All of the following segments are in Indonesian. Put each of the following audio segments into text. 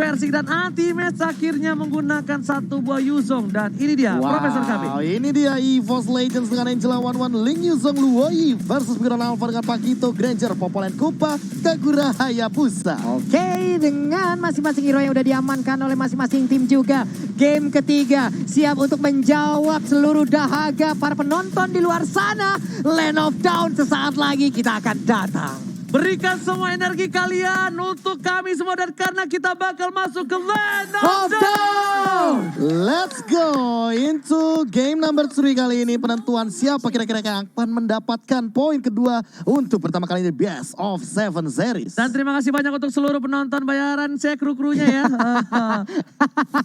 Versik dan Anti-Match akhirnya menggunakan satu buah Yuzong. Dan ini dia Profesor KB. Ini dia EVOS Legends dengan Angela 11, Ling Yuzong Luoi versus Pikiran Alpha dengan Pakito, Granger, Popolen Kupa, Kagura Hayabusa. Oke, dengan masing-masing hero yang udah diamankan oleh masing-masing tim juga. Game ketiga siap untuk menjawab seluruh dahaga para penonton di luar sana. Land of Dawn sesaat lagi kita akan datang. Berikan semua energi kalian untuk kami semua dan karena kita bakal masuk ke Land of Dawn. Let's go into game number 3 kali ini. Penentuan siapa kira-kira yang akan mendapatkan poin kedua untuk pertama kali ini Best of 7 series. Dan terima kasih banyak untuk seluruh penonton bayaran. Saya kru-krunya ya.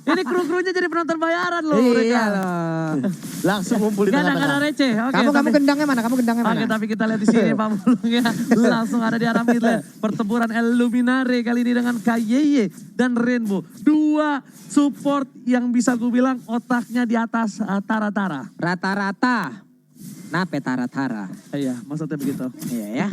Ini kru-krunya jadi penonton bayaran loh mereka. Iya loh. Langsung ngumpul di Gak ada tengah-tengah. receh. Oke, Kamu gendangnya mana? Kamu gendangnya mana? Oke, tapi kita lihat di sini Pak Mulung ya. Langsung ada di arah mid lane. Pertempuran Illuminare kali ini dengan KYY dan Rainbow. Dua support yang bisa gue bilang otaknya di atas Tara-Tara. Rata-rata. Nape Tara-Tara? Iya, maksudnya begitu. Iya ya.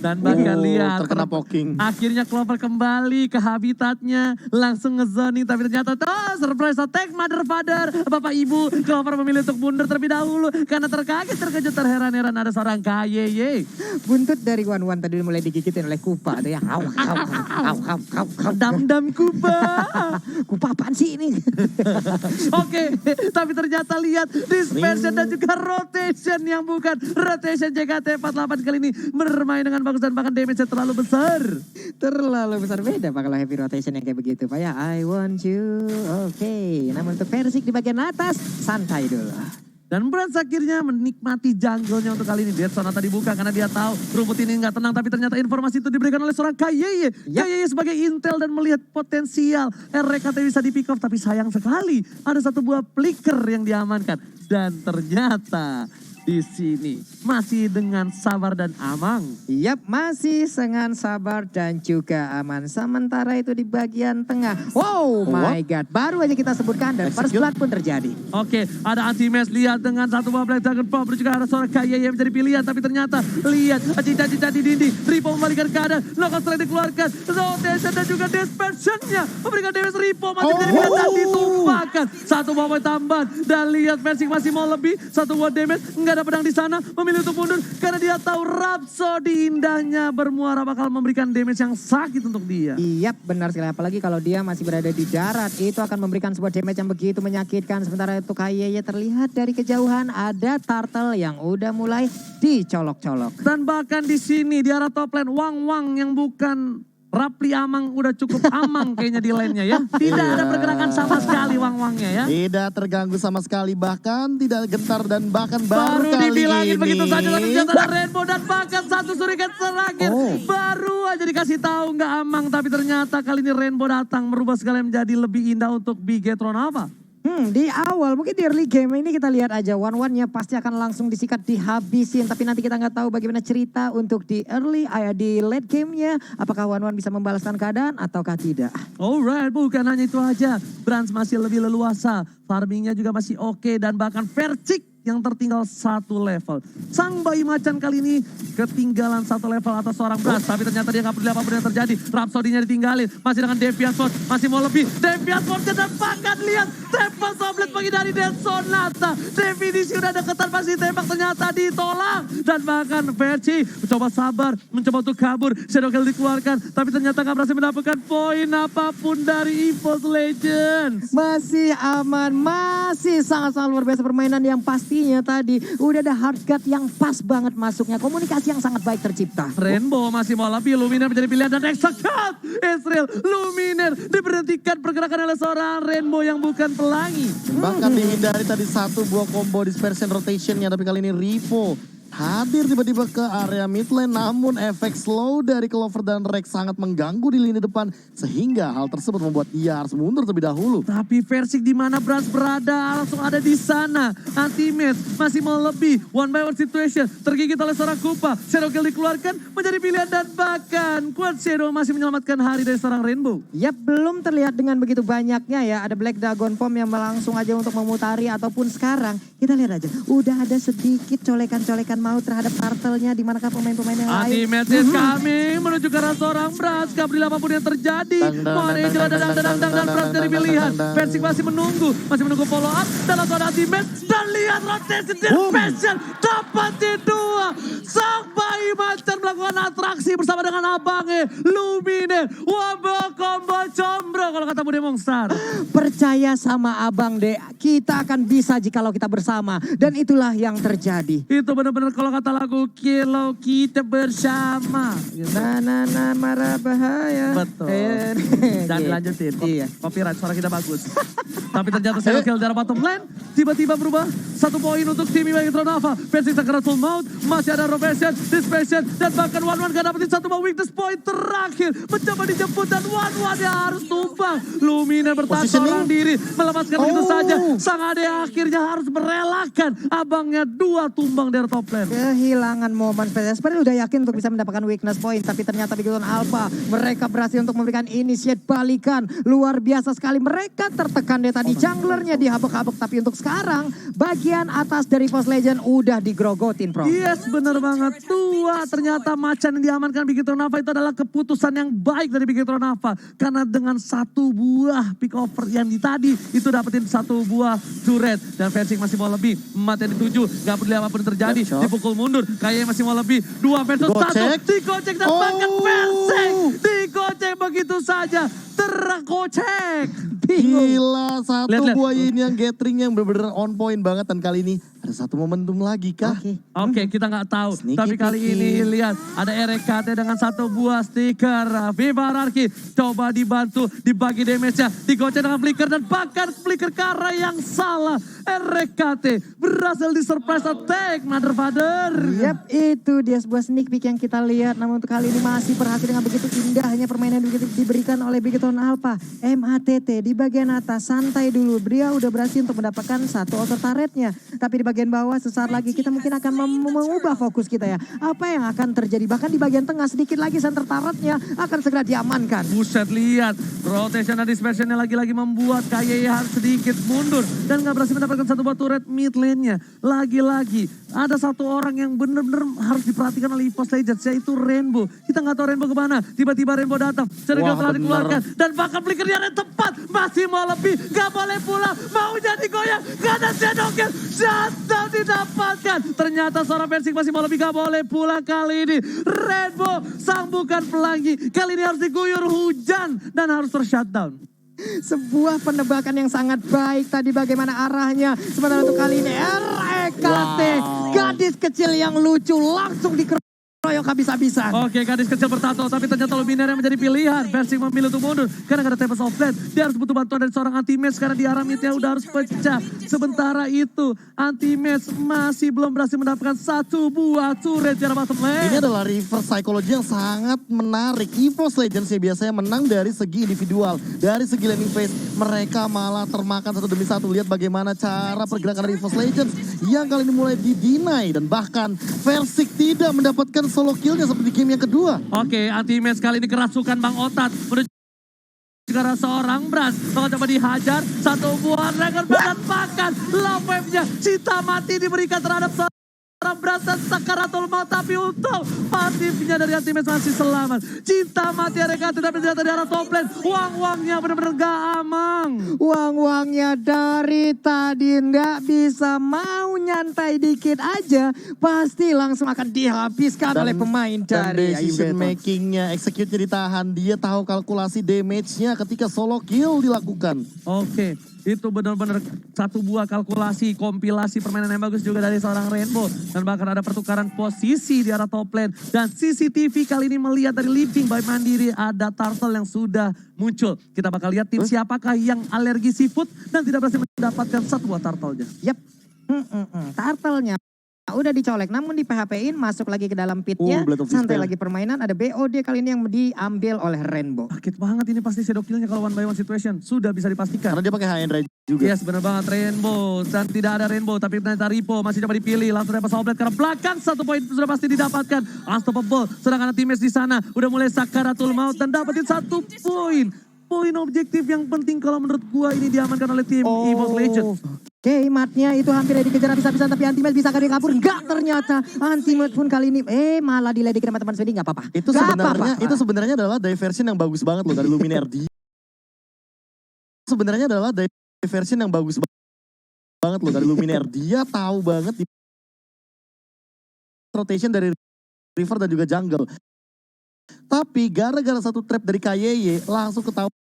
Dan bahkan lihat. Terkena poking. Akhirnya Clover kembali ke habitatnya. Langsung ngezoning tapi ternyata surprise attack mother father. Bapak ibu Clover memilih untuk mundur terlebih dahulu. Karena terkaget terkejut terheran-heran ada seorang KYY. Buntut dari Wan tadi mulai digigitin oleh Kupa. Ada yang Dam-dam Kupa. Kupa apaan sih ini? Oke, tapi ternyata lihat dispersion dan juga rotation yang bukan rotation JKT48 kali ini bermain dengan bagus dan bahkan damage-nya terlalu besar. Terlalu besar beda Pak kalau heavy rotation yang kayak begitu Pak ya. I want you. Oke, namun untuk Versik di bagian atas santai dulu. Dan Brands akhirnya menikmati jungle-nya untuk kali ini. Dead Zone tadi buka karena dia tahu rumput ini nggak tenang. Tapi ternyata informasi itu diberikan oleh seorang KYY. KYY sebagai intel dan melihat potensial RKT bisa di pick off. Tapi sayang sekali ada satu buah flicker yang diamankan. Dan ternyata di sini masih dengan sabar dan amang. Yap, masih dengan sabar dan juga aman. Sementara itu di bagian tengah. Wow, my God. Baru aja kita sebutkan dan first blood pun terjadi. Oke, ada Anti-Match lihat dengan satu buah Black Dragon Pop. Juga ada seorang KYY yang menjadi pilihan. Tapi ternyata lihat cincang-cincang di dinding. Ripo membalikan keadaan. Knockout strike dikeluarkan. Rotation dan juga dispersionnya. Memberikan damage Ripo masih menjadi pilihan dan ditumpahkan. Satu buah tambahan. Dan lihat Versik masih mau lebih. Satu buah damage. Enggak ada pedang di sana. Memilih untuk mundur. Karena dia tahu Rhapsody indahnya bermuara bakal memberikan damage yang sakit untuk dia. Yap, benar sekali. Apalagi kalau dia masih berada di darat. Itu akan memberikan sebuah damage yang begitu menyakitkan. Sementara itu KYY terlihat dari kejauhan ada turtle yang udah mulai dicolok-colok. Dan bahkan di sini di arah top lane Wang yang bukan Rapli Amang udah cukup amang kayaknya di lane-nya ya. Tidak ada pergerakan sama sekali Wang-Wangnya ya. Tidak terganggu sama sekali, bahkan tidak gentar dan bahkan baru kali dibilangin ini. begitu saja tapi ternyata ada Rainbow dan bahkan satu surikat terakhir. Baru aja dikasih tahu nggak amang tapi ternyata kali ini Rainbow datang merubah segala menjadi lebih indah untuk Bigetron apa? Di awal mungkin di early game ini kita lihat aja one-one-nya pasti akan langsung disikat dihabisin. Tapi nanti kita nggak tahu bagaimana cerita untuk di early di late gamenya. Apakah one-one bisa membalaskan keadaan ataukah tidak. Alright, bukan hanya itu aja. Brands masih lebih leluasa. Farmingnya juga masih oke dan bahkan Versik yang tertinggal satu level. Sang bayi macan kali ini ketinggalan satu level atas seorang Brands. Tapi ternyata dia gak peduli apapun yang terjadi. Rhapsody-nya ditinggalin. Masih dengan Deviant Sword. Masih mau lebih. Deviant Sword kedapatkan. Lihat. Triple Soblet bagi dari Dead Sonata. Definisi udah deketan pasti tembak. Ternyata ditolak. Dan bahkan Verci mencoba sabar. Mencoba untuk kabur. Shadow Kill dikeluarkan. Tapi ternyata gak berhasil mendapatkan poin apapun dari EVOS Legends. Masih aman. Masih sangat-sangat luar biasa permainan yang pastinya tadi udah ada hard guard yang pas banget masuknya. Komunikasi yang sangat baik tercipta. Rainbow masih mau lebih. Luminaire menjadi pilihan dan execute. Israel Luminaire diberhentikan pergerakan oleh seorang Rainbow yang bukan pelangi. Bahkan dihindari tadi satu buah combo dispersion rotationnya, tapi kali ini Rivo hadir tiba-tiba ke area mid lane, namun efek slow dari Clover dan Rex sangat mengganggu di lini depan sehingga hal tersebut membuat dia harus mundur terlebih dahulu. Tapi Versik di mana Brands berada langsung ada di sana. Anti-Match masih mau lebih. One by one situation tergigit oleh seorang Kupa. Shadow Kill dikeluarkan menjadi pilihan dan bahkan Quad Shadow masih menyelamatkan hari dari seorang Rainbow. Ya belum terlihat dengan begitu banyaknya ya. Ada Black Dragon Pom yang langsung aja untuk memutari ataupun sekarang. Kita lihat aja udah ada sedikit colekan-colekan mau terhadap turtle-nya, di manakah pemain-pemain yang lain. Anti-match is coming menuju ke arah seorang Brans. Gak peduli apapun yang terjadi. Mohon Angel dan Brans dari pilihan. Persik masih menunggu follow up. Dan langsung ada anti-match. Dan lihat rotation Passion dapatin 2. Sang bayi macan melakukan atraksi bersama dengan abangnya Lumine. Wombo combo combro kalau kata Bude Mongstar. Percaya sama Abang deh, kita akan bisa jikalau kita bersama. Dan itulah yang terjadi. Itu benar-benar kalau kata lagu kalau kita bersama. Na marah bahaya. Betul. Dan dilanjutin. Iya. Copyright suara kita bagus. Tapi ternyata saya kill dari bottom lane. Tiba-tiba berubah. 1 poin untuk tim Ibai Tronava. Versi Sakaratul Maut. Masih ada Rotation, Dispassion. Dan bahkan One gak dapetin 1 weakness point terakhir. Mencoba dijemput dan One yang harus tumbang. Lumina bertahan seorang diri. Melepaskan begitu saja. Sang Ade akhirnya harus merelakan. Abangnya 2 tumbang dari top lane. Kehilangan momen PSS. Padahal udah yakin untuk bisa mendapatkan weakness point. Tapi ternyata begitu Alpha. Mereka berhasil untuk memberikan initiate balikan. Luar biasa sekali. Mereka tertekan deh tadi. Junglernya dihabek-habek. Tapi untuk sekarang bagian atas dari Force Legend udah digrogotin, Bro. Yes, bener banget. Ternyata macan yang diamankan Big Tronava itu adalah keputusan yang baik dari Big Tronava. Karena dengan 1 buah pick over yang tadi itu dapetin 1 buah turret. Dan Versing masih mau lebih. Mati yang dituju. Gak peduli apapun yang terjadi. Dipukul mundur. Kayaknya masih mau lebih. 2 versus 1. Digocek dan bahkan Versing digocek begitu saja. Terkocek. Gila, satu Lihat. buah ini yang gathering yang bener-bener on point banget. Dan kali ini ada 1 momentum lagi kah? Oke, kita nggak tahu. Sneaky Tapi kali peeky. ini lihat ada RKT dengan 1 buah stiker. Viva Rarki coba dibantu, dibagi damage-nya. Digocek dengan flicker dan bahkan flicker ke arah yang salah. RKT berhasil di surprise attack, Mother Father. Yap, itu dia sebuah sneak peek yang kita lihat. Namun untuk kali ini masih berhasil dengan begitu indahnya permainan yang diberikan oleh Bigetron Alpha. MATT di bagian atas, santai dulu. Beliau udah berhasil untuk mendapatkan 1 auto turretnya. Tapi di bagian bawah sesaat lagi kita mungkin akan mengubah fokus kita ya. Apa yang akan terjadi? Bahkan di bagian tengah sedikit lagi center turretnya akan segera diamankan. Buset, lihat. Rotation dan dispersionnya lagi-lagi membuat KYY harus sedikit mundur. Dan gak berhasil mendapatkan 1 buah turret mid lane-nya. Lagi-lagi ada 1 orang yang benar-benar harus diperhatikan oleh EVOS Legends, yaitu Rainbow. Kita nggak tahu Rainbow kemana. Tiba-tiba Rainbow datang. Cerita telah dikeluarkan. Dan bahkan flicker di area tepat. Masih mau lebih. Gak boleh pulang. Mau jadi goyang. Gak ada shadow kill. Shutdown didapatkan. Ternyata seorang Versing masih mau lebih. Gak boleh pulang kali ini. Rainbow sang bukan pelangi. Kali ini harus diguyur hujan. Dan harus ter-shutdown. Sebuah penebakan yang sangat baik tadi bagaimana arahnya. Sementara untuk kali ini RKT, gadis kecil yang lucu langsung dikeroyok habis-habisan. Oke, gadis kecil bertato, tapi ternyata Luminaire yang menjadi pilihan. Versing memilih untuk mundur karena gak ada Tempest of Blade. Dia harus butuh bantuan dari seorang anti-match karena di arah midnya udah harus pecah. Sementara itu, anti-match masih belum berhasil mendapatkan 1 buah turret di arah bottom lane. Ini adalah reverse psychology yang sangat menarik. EVOS Legends ya biasanya menang dari segi individual. Dari segi laning phase, mereka malah termakan 1 demi 1. Lihat bagaimana cara pergerakan dari EVOS Legends yang kali ini mulai di-deny. Dan bahkan Versing tidak mendapatkan solo killnya seperti game yang kedua. Oke, anti-match kali ini kerasukan Bang Otat. Menuju karena seorang Brans. Bakal coba dihajar. 1 buah Dragon dan bahkan love wave-nya. Cinta mati diberikan terhadap seorang Brans dan Sakaratul Maut. Tapi untung pasifnya dari anti-match masih selamat. Cinta mati RKT tapi ternyata di arah top lane. Uang-uangnya benar-benar gak amang. Uang-uangnya dari tadi nggak bisa mau nyantai dikit aja. Pasti langsung akan dihabiskan oleh pemain Dan dari decision Ibeton. makingnya, execute-nya ditahan. Dia tahu kalkulasi damage-nya ketika solo kill dilakukan. Oke, itu benar-benar 1 buah kalkulasi, kompilasi permainan yang bagus juga dari seorang Rainbow. Dan bahkan ada pertukaran posisi di arah top lane. Dan CCTV kali ini melihat dari Living by Mandiri ada Turtle yang sudah muncul. Kita bakal lihat tim siapakah yang alergi seafood dan tidak berhasil mendapatkan 1 buah turtle-nya. Yap, turtle-nya udah dicolek, namun di PHP-in masuk lagi ke dalam pitnya. Blade of Santai Despair. lagi permainan, ada BOD kali ini yang diambil oleh Rainbow. Sakit banget ini pasti shadow kill-nya kalau 1 by 1 situation. Sudah bisa dipastikan. Karena dia pakai high end rage juga. Yes, benar banget Rainbow. Dan tidak ada Rainbow, tapi ternyata Ripo masih coba dipilih. Langsung dapat Soulblade karena belakang 1 poin sudah pasti didapatkan. Unstoppable, sedangkan teammates di sana udah mulai Sakaratul Maut dan dapetin 1 poin. Poin objektif yang penting kalau menurut gua ini diamankan oleh tim EVOS Legends. Oke, matnya itu hampir dikejar habis-habisan tapi Antimax bisa dia kabur. Enggak ternyata. Antimax pun kali ini malah diledekin sama teman Swendi, enggak apa-apa. Itu sebenarnya adalah diversion yang bagus banget loh dari Luminaire. Sebenarnya adalah diversion yang bagus banget loh dari Luminaire. Dia tahu banget di rotation dari River dan juga jungle. Tapi gara-gara satu trap dari KYY langsung ketahuan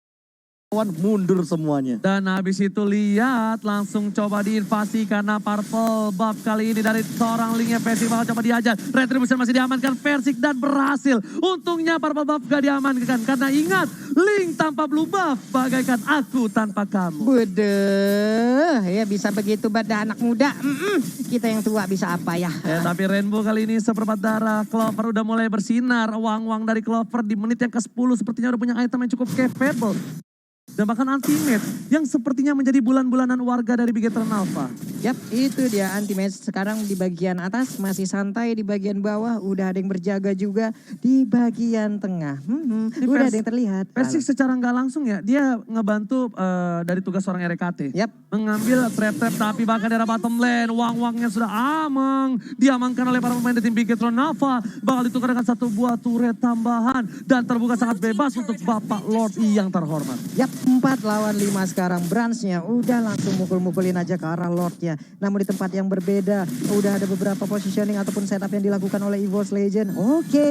mundur semuanya. Dan habis itu lihat langsung coba diinvasi karena Purple buff kali ini dari seorang Link Persik bakal coba diajar. Retribution masih diamankan Persik dan berhasil. Untungnya Purple buff gak diamankan karena ingat Link tanpa blue buff bagaikan aku tanpa kamu. Budeh, ya bisa begitu pada anak muda. Kita yang tua bisa apa ya? Tapi Rainbow kali ini seperempat darah. Clover udah mulai bersinar. Uang-uang dari Clover di menit yang ke-10 sepertinya udah punya item yang cukup capable. Dan bahkan Antimax yang sepertinya menjadi bulan-bulanan warga dari Big Eternal Alpha. Yap, itu dia Antimax sekarang di bagian atas masih santai, di bagian bawah udah ada yang berjaga juga, di bagian tengah. Udah ada yang terlihat. Persik secara nggak langsung ya, dia ngebantu dari tugas seorang RKT. Yap. Mengambil trap-trap tapi bahkan daerah bottom lane, uang-uangnya sudah diamankan oleh para pemain dari tim Big Eternal Alpha. Bakal ditukar dengan satu buah turret tambahan dan terbuka sangat bebas untuk Bapak Lord yang terhormat. Yap, 4 lawan 5 sekarang. Branch-nya udah langsung mukul-mukulin aja ke arah Lord-nya. Namun di tempat yang berbeda, udah ada beberapa positioning ataupun setup yang dilakukan oleh EVOS Legend. Oke,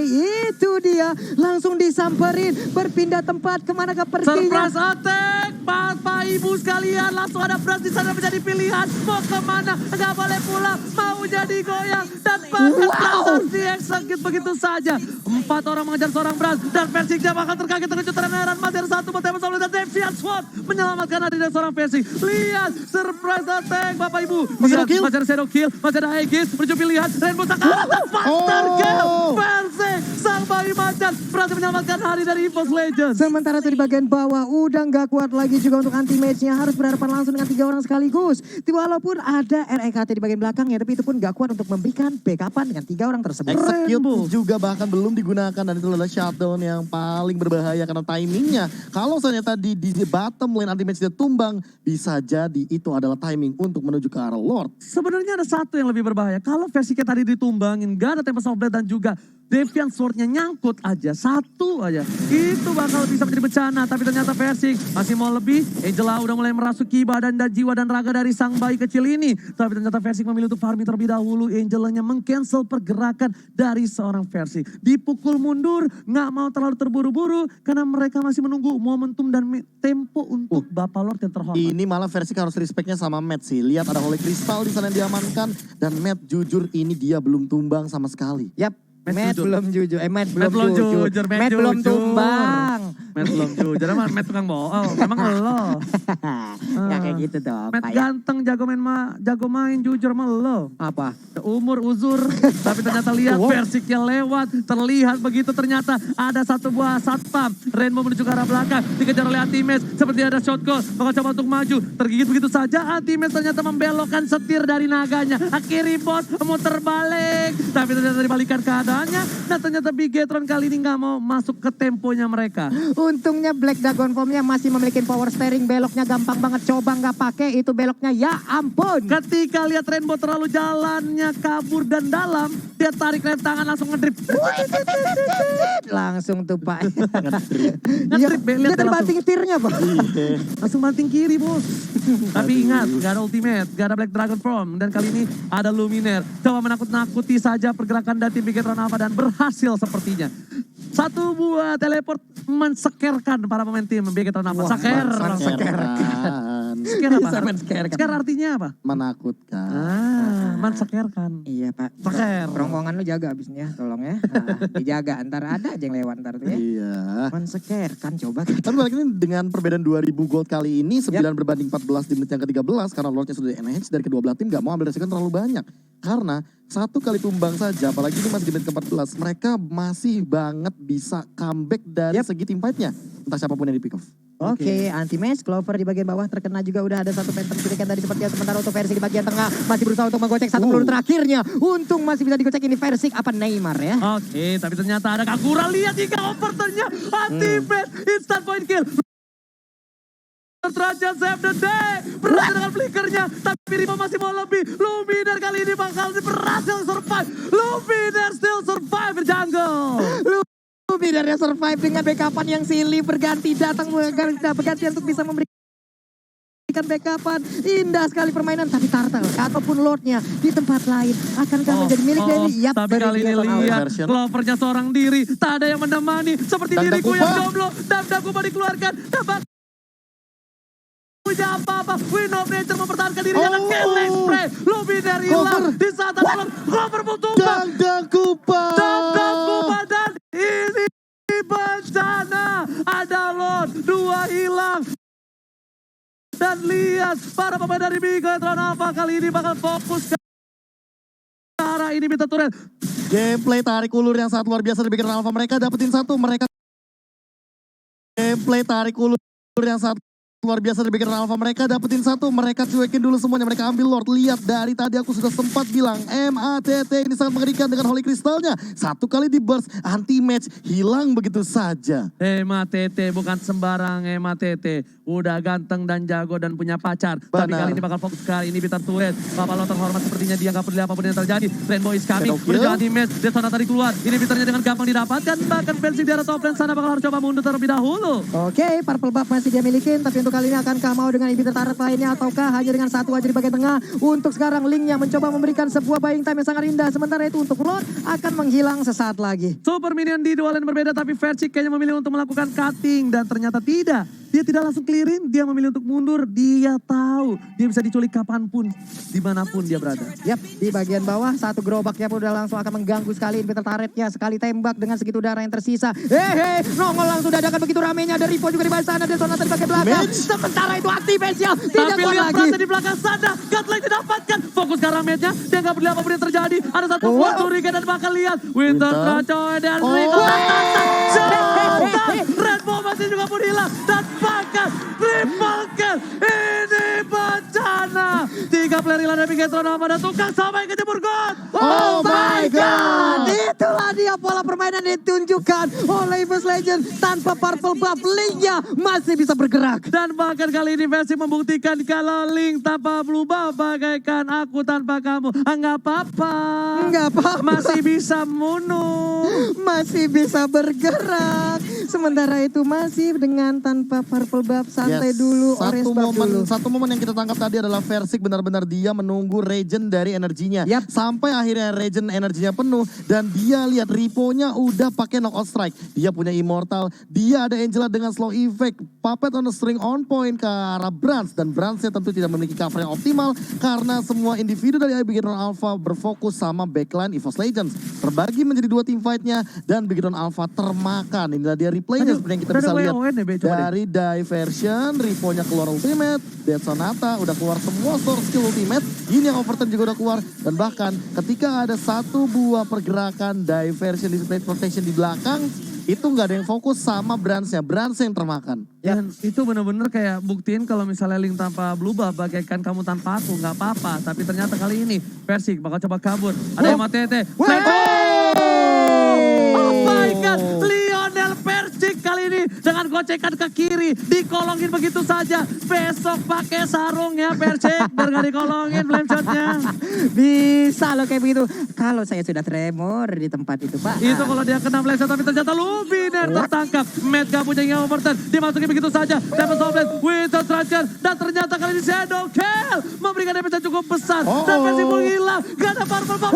itu dia. Langsung disamperin, berpindah tempat kemana ke perginya. Surprise attack, Bapak Ibu sekalian. Langsung ada Branch di sana menjadi pilihan. Mau kemana, nggak boleh pulang. Mau jadi goyang. Dan bahkan Branch diexecute begitu saja. 4 orang mengejar seorang Branch. Dan Persik dia bahkan terkaget terkejut terheran. Masih ada satu Mateo Solo dan Devian Sword menyelamatkan hati dari seorang Persik. Lihat, surprise attack Bapak Ibu. Masih ada kill. Masih ada shadow kill, masih ada Aegis. Menuju pilihan, Rainbow Saka atas master kill. Persik, sang bayi macan berhasil menyelamatkan hari dari EVOS Legends. Sementara itu di bagian bawah udah nggak kuat lagi juga untuk anti-match-nya. Harus berhadapan langsung dengan 3 orang sekaligus. Walaupun ada REKT di bagian belakangnya, tapi itu pun nggak kuat untuk memberikan backupan dengan 3 orang tersebut. Execute juga bahkan belum digunakan dan itu adalah shutdown yang paling berbahaya karena timingnya. Kalau misalnya tadi di bottom lane anti-match dia tumbang, bisa jadi itu adalah timing untuk menuju ke arah Lord. Sebenarnya ada satu yang lebih berbahaya. Kalau Versiknya tadi ditumbangin, gak ada Tempest of Blade dan juga Deviant Sword-nya nyangkut aja, satu aja. Itu bakal bisa menjadi bencana, tapi ternyata Persik masih mau lebih. Angela udah mulai merasuki badan dan jiwa dan raga dari sang bayi kecil ini. Tapi ternyata Persik memilih untuk farming terlebih dahulu. Angelanya meng-cancel pergerakan dari seorang Persik. Dipukul mundur, gak mau terlalu terburu-buru karena mereka masih menunggu momentum dan tempo untuk Bapak Lord yang terhormat. Ini malah Persik harus respectnya sama Matt sih. Lihat ada Holy Crystal di sana yang diamankan dan Matt jujur ini dia belum tumbang sama sekali. Yap. Matt belum jujur. Matt belum jujur. Matt belum jujur. tumbang. Matt belum jujur. Matt tukang bohong. Emang lo. Ya kayak gitu dong. Matt Pak, ya. ganteng, jago main jujur sama lo. Apa? Umur uzur. Tapi ternyata lihat Persiknya lewat. Terlihat begitu ternyata ada satu buah satpam. Rainbow menuju ke arah belakang. Dikejar oleh Antimax. Seperti ada shot call. Bakal coba untuk maju. Tergigit begitu saja. Antimax ternyata membelokkan setir dari naganya. Akhiri bot muter balik. Tapi ternyata dibalikan keadaan. Nah ternyata Bigetron kali ini nggak mau masuk ke temponya mereka. Untungnya Black Dragon Form-nya masih memiliki power steering. Beloknya gampang banget. Coba nggak pakai itu beloknya. Ya ampun. Ketika lihat Rainbow terlalu jalannya kabur dan dalam. Dia tarik rem tangan langsung ngedrip. Langsung tuh Pak. Ngedrip, Dia terbanting tirnya Pak. Langsung banting kiri bos. Tapi ingat gak ada ultimate. Gak ada Black Dragon Form. Dan kali ini ada Luminaire. Coba menakut-nakuti saja pergerakan dari tim Bigetron Alpha dan berhasil sepertinya. Satu buah teleport mensekerkan para pemain tim Bigetron Alpha. Seker apa? Seker artinya apa? Menakutkan. Mensekerkan. Iya Pak. Seker. Rombongan lu jaga abisnya tolong ya. Nah, dijaga ntar ada aja yang lewat ntar tuh ya. Iya. Menseker kan coba. Tapi balik ini dengan perbedaan 2000 gold kali ini 9 berbanding 14 di menit yang ke-13 karena Lordnya sudah di-enhance dari kedua belah tim gak mau ambil resiko terlalu banyak. Karena satu kali tumbang saja, apalagi ini masih di menit ke-14, mereka masih banget bisa comeback dari segi team fight-nya. Entah siapapun yang di pick off. Oke, anti-match, Clover di bagian bawah terkena juga udah ada satu phantom shuriken tadi seperti yang sementara untuk Versi di bagian tengah masih berusaha untuk menggocek satu peluru terakhirnya. Untung masih bisa digocek ini Versi apa Neymar ya. Oke, tapi ternyata ada Kagura, lihat hingga overturn-nya anti-match, instant point kill. Trajan save the day. Berhasil dengan flickernya. Tapi Rima masih mau lebih. Luminar kali ini bakal berhasil survive. Luminar still survive di jungle. Luminar yang survive dengan backupan yang silih berganti datang berganti untuk bisa memberikan backupan. Indah sekali permainan, tapi Turtle ataupun Lordnya di tempat lain akankah menjadi milik dari Yap. Tapi kali ini lihat Clovernya seorang diri, tak ada yang menemani. Seperti diriku yang jomblo. Dakupa dikeluarkan. Punya apa-apa. Wind of Nature mempertahankan dirinya dan killing spray. Luminar hilang di saat ada Clover butuh. Dakupa Dan ini bencana. Ada Lord, 2 hilang. Dan lihat para pemain dari Bigetron Alpha kali ini bakal fokus ke arah ini Bita Turret. Gameplay tarik ulur yang sangat luar biasa di Bigetron Alpha. Mereka dapetin 1, gameplay tarik ulur yang sangat luar biasa di Bigetron Alpha. Mereka dapetin 1, mereka cuekin dulu semuanya, mereka ambil Lord. Lihat dari tadi aku sudah sempat bilang MATT ini sangat mengerikan dengan Holy Crystalnya. 1 kali di burst, anti-match, hilang begitu saja. MATT bukan sembarang MATT. Udah ganteng dan jago dan punya pacar. Tapi kali ini bakal fokus kali ini Bitar Turret. Bapak Lo terhormat sepertinya dia gak peduli apapun yang terjadi. Rainbow is coming, berjalan di match. Desona tadi keluar, ini Bitarnya dengan gampang didapatkan. Bahkan Bensing di arah top lane sana bakal harus coba mundur terlebih dahulu. Oke, purple buff masih dia milikin, tapi untuk kali ini akankah mau dengan inhibitor turret lainnya ataukah hanya dengan 1 aja di bagian tengah. Untuk sekarang Linknya mencoba memberikan sebuah buying time yang sangat indah. Sementara itu untuk Lord akan menghilang sesaat lagi. Super minion di 2 lane berbeda, tapi Verchik kayaknya memilih untuk melakukan cutting. Dan ternyata tidak. Dia tidak langsung clearin, dia memilih untuk mundur. Dia tahu dia bisa diculik kapanpun, dimanapun dia berada. Yap, di bagian bawah 1 gerobaknya pun udah langsung akan mengganggu sekali inhibitor turretnya. Sekali tembak dengan segitu darah yang tersisa. Nongol langsung dadakan begitu ramenya. Ada Ripo juga di bawah sana, dan Sonata di bagian belakang. Sementara itu aktifasial tidak tapi kuat lihat lagi. Prasa di belakang sana, Godlike didapatkan. Fokus ke ramenya, dia gak peduli apapun yang terjadi. Ada 1 buah curiga dan bakal lihat. Winter Tracoy dan Rico. Rainbow masih juga pun hilang. Dan bahkan triple kill. Ini bencana. 3 player hilang dari Bigetron Alpha dan tukang sampai ke jemur God. Oh my God. Itulah dia pola permainan yang ditunjukkan oleh First Legend. Tanpa purple buff, Linknya masih bisa bergerak. Dan bahkan kali ini versi membuktikan kalau Link tanpa blue buff bagaikan aku tanpa kamu. Enggak apa-apa. Enggak apa-apa. Masih bisa mundur. Masih bisa bergerak. Sementara itu masih dengan tanpa purple buff, santai dulu, orange buff dulu. Satu momen yang kita tangkap tadi adalah Versik benar-benar dia menunggu regen dari energinya. Yap. Sampai akhirnya regen energinya penuh dan dia lihat Ripo-nya udah pakai knockout strike. Dia punya immortal, dia ada Angela dengan slow effect, puppet on the string on point ke arah Brans. Dan Bransnya tentu tidak memiliki cover yang optimal karena semua individu dari Bigetron Alpha berfokus sama backline EVOS Legends. Terbagi menjadi 2 team fight-nya dan Bigetron Alpha termakan. Inilah dia replaynya seperti yang kita bisa lihat dari Diversion, Ripo-nya keluar ultimate, Dead Sonata udah keluar semua source skill ultimate, ini yang overturn juga udah keluar, dan bahkan ketika ada 1 buah pergerakan Diversion di Plate Protection di belakang, itu nggak ada yang fokus sama Bransnya yang termakan. Dan itu bener-bener kayak buktiin kalau misalnya Link tanpa blue buff bagaikan kamu tanpa aku, nggak apa-apa. Tapi ternyata kali ini Versik bakal coba kabur. Ada yang MATT. Oh my God, Lionel Versik kali ini dengan gocekan ke kiri, dikolongin begitu saja. Besok pakai sarung ya Versik, biar gak dikolongin flame shotnya. Bisa loh kayak begitu. Kalau saya sudah tremor di tempat itu, Pak. Itu kalau dia kena flame shot, tapi ternyata Luminar tertangkap. Matt gak punya yang overturn, dimasukin begitu saja. Dapat softland, Winter Striker, dan ternyata kali ini Shadow Kill memberikan damage yang cukup besar. Dan Versik menghilang, gak ada purple bomb.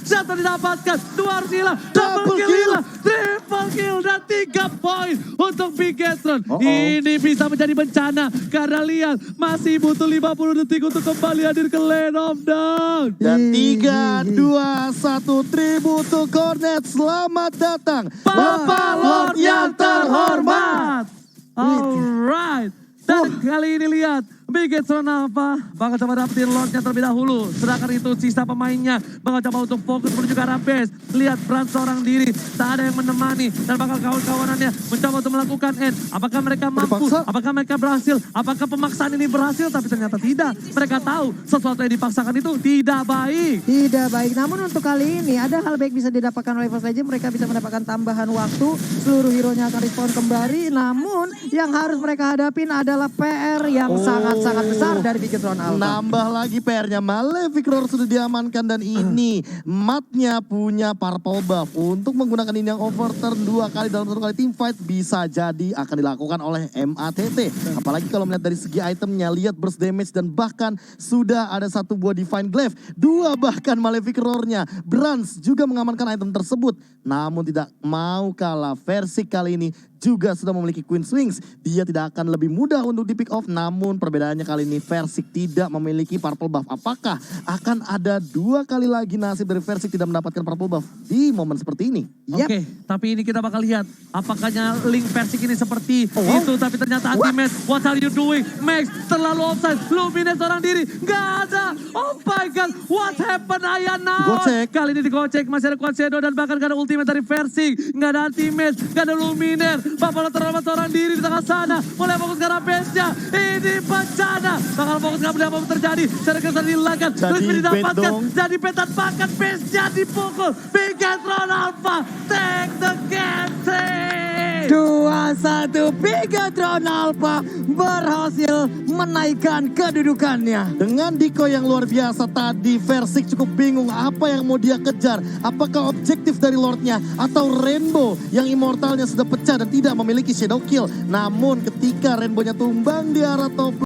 Shadow didapatkan, 2 harus hilang, double kill hilang, triple kill, dan 3 poin untuk Bigetron. Ini bisa menjadi bencana karena lihat masih butuh 50 detik untuk kembali hadir ke Lane of Dawn. Dan 3, 2, 1, tribute to Cornet, selamat datang Bapak Lord yang terhormat. Alright. Dan kali ini lihat Bigetron Alpha bakal coba dapetin Lordnya terlebih dahulu. Sedangkan itu sisa pemainnya bakal coba untuk fokus menuju ke arah base. Lihat Brand seorang diri, tak ada yang menemani. Dan bakal kawan-kawanannya mencoba untuk melakukan end. Apakah mereka mampu? Dipaksa. Apakah mereka berhasil? Apakah pemaksaan ini berhasil? Tapi ternyata tidak. Mereka tahu sesuatu yang dipaksakan itu tidak baik. Tidak baik, namun untuk kali ini ada hal baik bisa didapatkan oleh First Legend. Mereka bisa mendapatkan tambahan waktu, seluruh hero-nya akan respawn kembali. Namun yang harus mereka hadapin adalah PR yang sangat-sangat besar dari Bigetron Alpha. Nambah lagi PR-nya, Malefic Roar sudah diamankan dan ini matnya punya purple buff. Untuk menggunakan ini yang overturn 2 kali dalam 1 kali team fight bisa jadi akan dilakukan oleh MATT. Apalagi kalau melihat dari segi itemnya, lihat burst damage dan bahkan sudah ada 1 buah Divine Glaive. 2 bahkan Malefic Roar-nya. Brands juga mengamankan item tersebut. Namun tidak mau kalah, versi kali ini juga sudah memiliki Queen's Wings. Dia tidak akan lebih mudah untuk di pick off, namun perbedaannya kali ini Versik tidak memiliki purple buff. Apakah akan ada 2 kali lagi nasib dari Versik tidak mendapatkan purple buff di momen seperti ini? Oke, tapi ini kita bakal lihat apakahnya link Versik ini seperti itu, tapi ternyata anti-match. What are you doing? Max terlalu offside, Lumines seorang diri, nggak ada. Oh my god, what happened Ayana? Gocek. Kali ini digocek, masih ada Quad Shadow dan bahkan gak ada ultimate dari Versik. Nggak ada anti-match, nggak ada Luminer. Bapak terlalu seorang diri di tengah sana, mulai fokus ke arah base-nya. Ini bencana, bakal fokus ke apa yang terjadi. Cara kesan dihilangkan, Jadi Crispy didapatkan, bait dong. jadi petan pakan base-nya dipukul. Bigetron Alpha, take the game. 2-1 Bigetron Alpha berhasil menaikkan kedudukannya. Dengan Diko yang luar biasa tadi, Versik cukup bingung apa yang mau dia kejar. Apakah objektif dari Lordnya atau Rainbow yang immortalnya sudah pecah dan tidak memiliki Shadow Kill. Namun ketika Rainbow-nya tumbang di arah top